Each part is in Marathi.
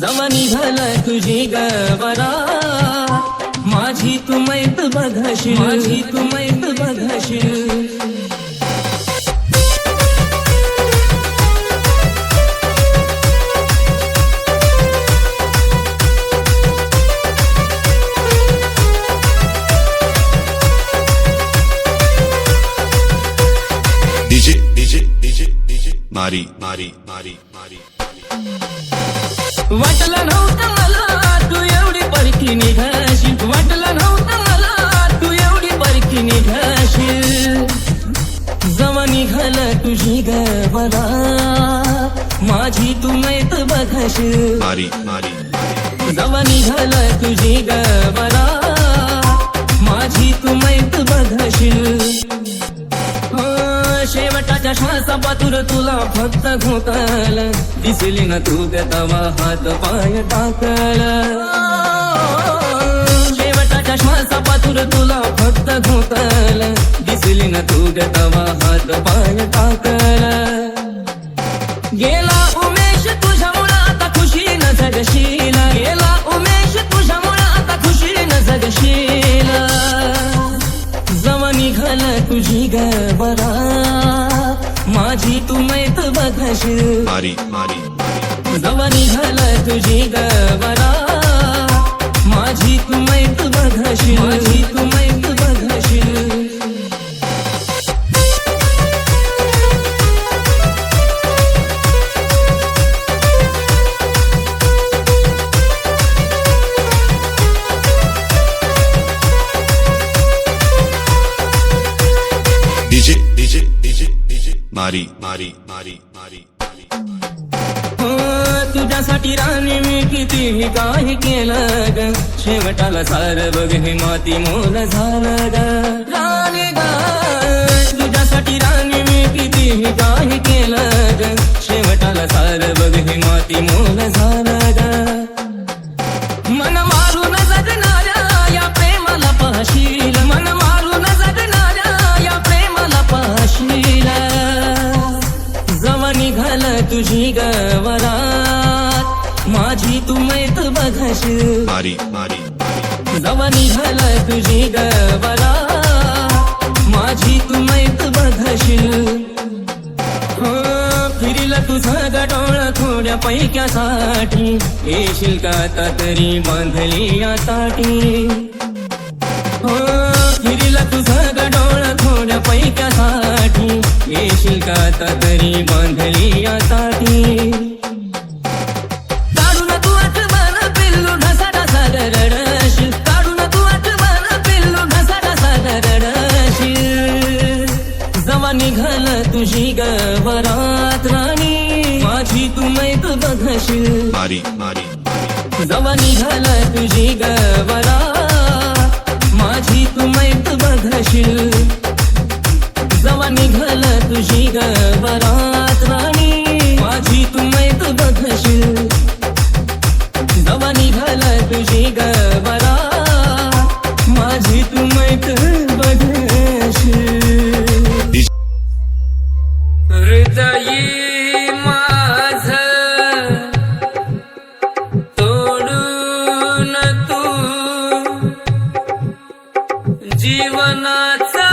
जवा निघाला तुझी गवरा माझी तू मैत बघशील माझी तू मैत बघशील मारी मारी मारी मारी वाटलं नव्हतं मला तू एवढी परकी निघाशील वाटलं नव्हतं मला तू एवढी परकी निघाशील जवा निघाला तुझी गवरा माझी तू मैत बघशील मारी मारी जवा निघाला तुझी गवरा माझी तू मैत बघशील शेवटाच्या श्वासापातूर तुला फक्त घोकल दिसली ना तू तवा हात पाय टाकल शेवटाच्या श्वासापातूर तुला फक्त घोकल दिसली ना तू तवा हात पाय टाकल गेला उमेश तुझ्यामुळं आता खुशीनं जगशील गेला उमेश तुझ्यामुळं आता खुशीनं जगशील जवा निघाला तुझी गवरा माझी तू मैत बघशील मारी मारी जवा निघाला तुझी गवरा माझी तू मैत बघशील माझी तू मैत बघशील मारी मारी मारी मारी तुझ्यासाठी राणी मी कितीही काही केलं ग शेवटाला सार बघ हे माती मोल झालं ग राणी ग तुझ्यासाठी राणी मी कितीही काही केलं ग शेवटाला सार बघ हे माती मोल झालं ग मन मारून जगणाऱ्या या प्रेमाला पाहशील मन मारून जगणाऱ्या या प्रेमाला पाहशील जवा निघाला तुझी गवरात माझी तू मैत बघशील मारी मारी जवा निघाला तुझी गवरात माझी तू मैत बघशील फिरीला तुझा गडोळ थोड्या पैक्यासाठी येशील का आता तरी बांधली या ताटी फिरीला तुझा गडोळ थोड्या पैक्यासाठी येशील का आता तरी बांधली या ताटी काढून तू आठवण पिल्लू ढसा ढसा रडशील काढून तू आठवण पिल्लू ढसा ढसा रडशील जवा निघाला तुझी गवरात राणी माझी तू मैत बघशील मारी मारी जवा निघाला तुझी गवरात माझी तू मैत बघशील जवा निघाला तुझी गवरात राणी माझी तू मैत बघशील जवा निघाला तुझी गवरात माझी तू मैत बघशील हृदयी माझं तोडून तू जीवनाचा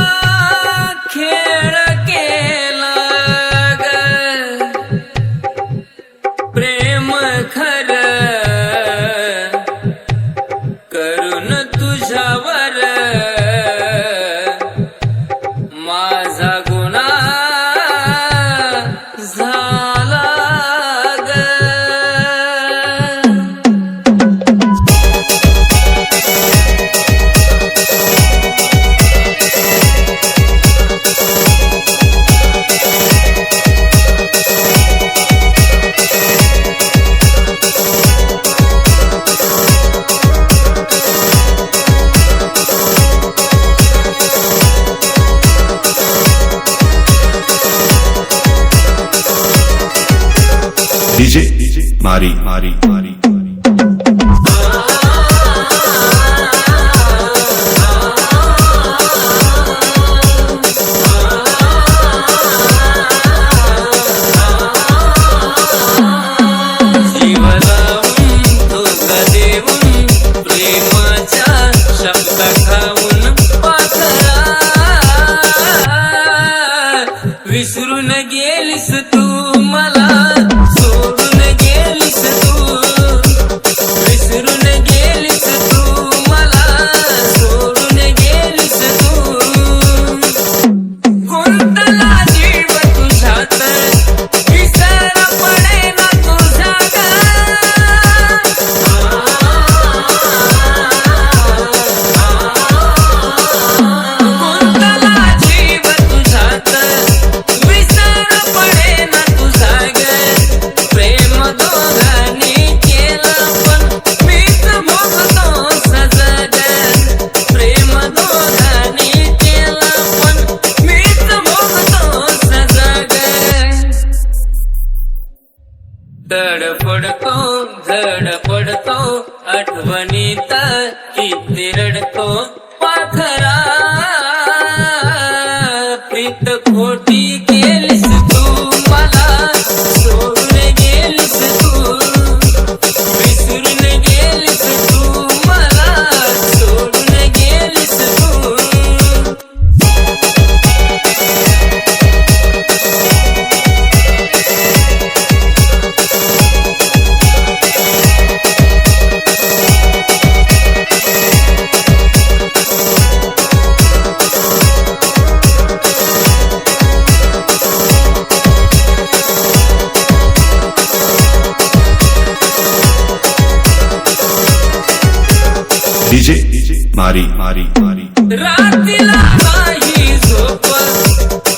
खेळ केला ग प्रेम खरं करून तुझ्यावर माझा गुन्हा झाला ग डीजे मारी मारी मारी जीवनाला पडतो पडतो आठवणीत किती रडतो पाखरा प्रीत खोटी केलीस तू मला सोडून गेलीस तू विसरून गेलीस तू मला सोडून गेलीस तू DJ Mari Mari Mari रात्रीला नाही झोप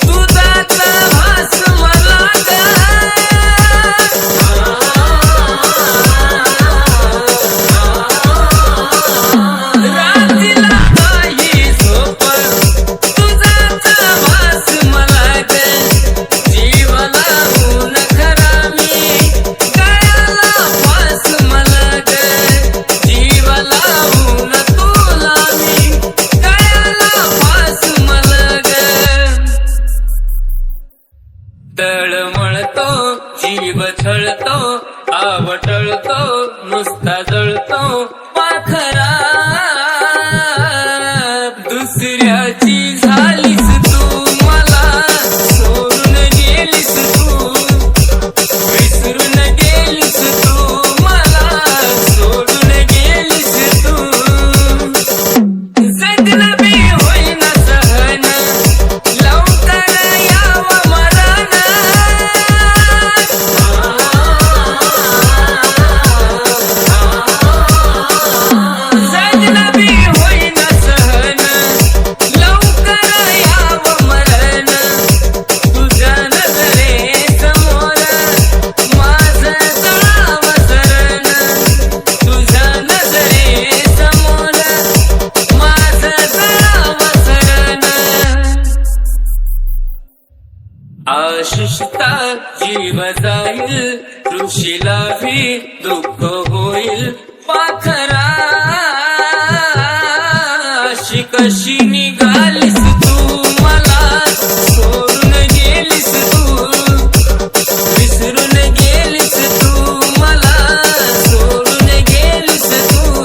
तुझाचा भास मला रात्रीला नाही झोप तुझाचा भास मला जीवाला ऊन खरा मी गळ्याला फास मला जीवाला ऊन तुला मी गळ्याला फास मला तळमळतो जीव छळतो आवटळतो नुसता जळतो पाखरा दुसऱ्याची झालीस तू मला सोडून गेलीस तू विसरून गेलीस तू मला सोडून गेलीस तू जगणं बी होईना सहन लवकर यावं मरण जगणं बी होईना सहन लवकर यावं मरण तुझ्या नजरेसमोर माझं जावं शरण तुझ्या नजरेसमोर माझं जावं शरण आशिषता जीव जाईल ऋषीला भी दुःख होईल पाखरा अशी कशी निघालीस तू मला सोडून गेलीस तू विसरून गेलीस तू मला सोडून गेलीस तू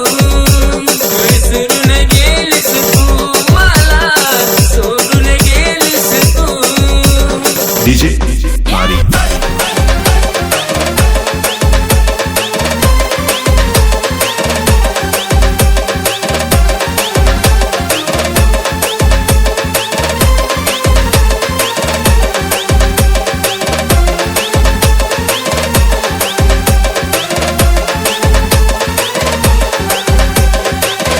विसरून गेलीस तू मला सोडून गेलीस तू DJ Mari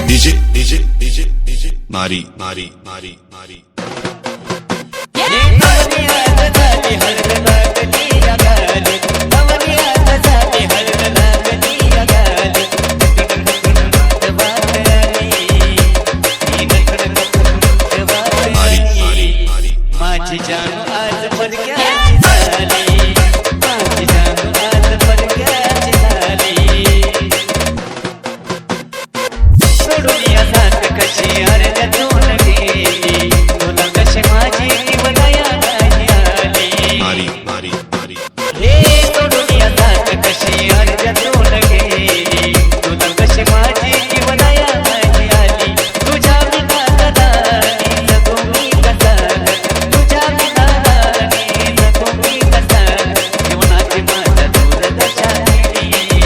DJ Mari Mari Mari Mari Mari Mari Mari माझी जान आज परक्याची झाली माझी जान आज परक्याची झाली सोडून या जात कशी अर्ध्यातून गेली तुला कशी माझी निवडाया नाही आली Mari Mari Mari हे सोडून या जात कशी अर्ध्यातून गेली तुला कशी माझी निवडाया नाही आली तुझ्या विनादानी जगू मी कसा तुझ्या विनादानी जगू मी कसा जीवनाची माझ्या दूरदशा नेली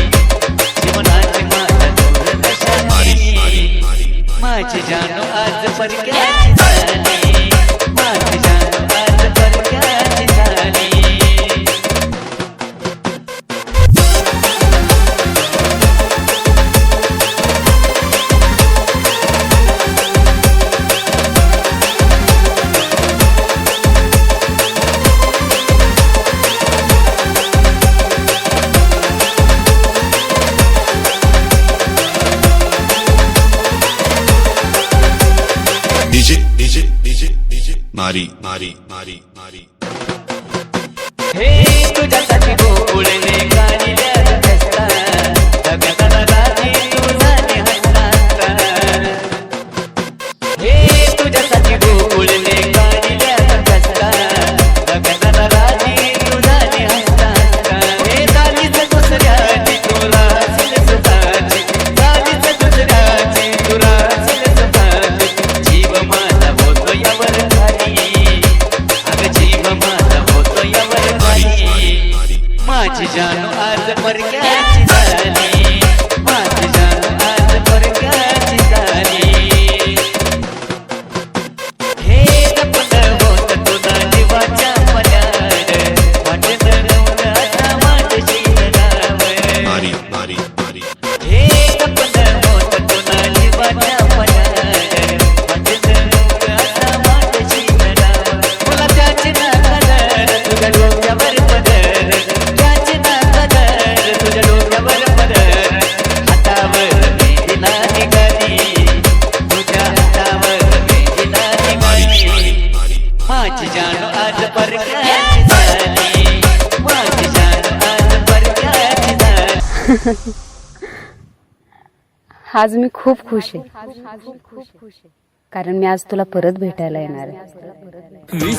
जीवनाची माझ्या दूरदशा Mari Mari नेली Mari माझी जाणू आज परक्याची झाली माझी जाणू आज परक्याची झाली Mari Mari Mari Mari हे तुझ्यासाठी गोकुळने गाणी परक्याची झाली माझी जान आज परक्याची झाली हे जपलं होत तुला जीवाच्या मनात वाटलं नव्हतं आता माझी नाव मारी मारी मारी हे जपलं होत तुला जीवाच्या मनात वाटलं नव्हतं आता माझी नाव तुला त्याची ना कदर तुझ्या डोक्यावर पदर त्याची ना कदर तुझ्या डोक्यावर पदर हातावर मेहंदीला निघाली तुझ्या हातावर मेहंदीला निघाली माझी जान आज परक्याची झाली माझी जान आज परक्याची झाली आज मी खूप खुश आहे कारण मी आज तुला परत भेटायला येणार आहे.